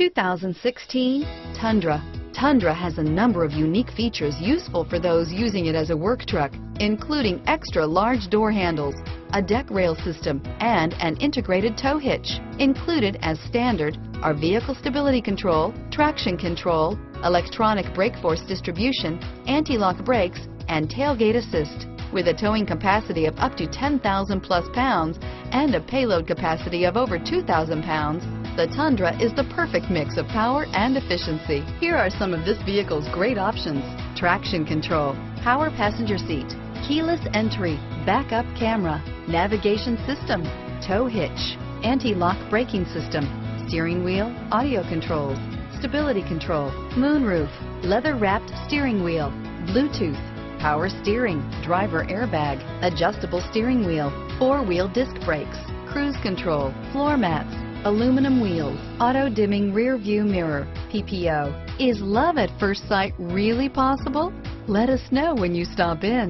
2016 Tundra. Tundra has a number of unique features useful for those using it as a work truck, including extra large door handles, a deck rail system, and an integrated tow hitch. Included as standard are vehicle stability control, traction control, electronic brake force distribution, anti-lock brakes, and tailgate assist. With a towing capacity of up to 10,000 plus pounds and a payload capacity of over 2,000 pounds, the Tundra is the perfect mix of power and efficiency. Here are some of this vehicle's great options: traction control, power passenger seat, keyless entry, backup camera, navigation system, tow hitch, anti-lock braking system, steering wheel audio controls, stability control, moonroof, leather-wrapped steering wheel, Bluetooth, power steering, driver airbag, adjustable steering wheel, four-wheel disc brakes, cruise control, floor mats, aluminum wheels, auto-dimming rear view mirror, PPO. Is love at first sight really possible? Let us know when you stop in.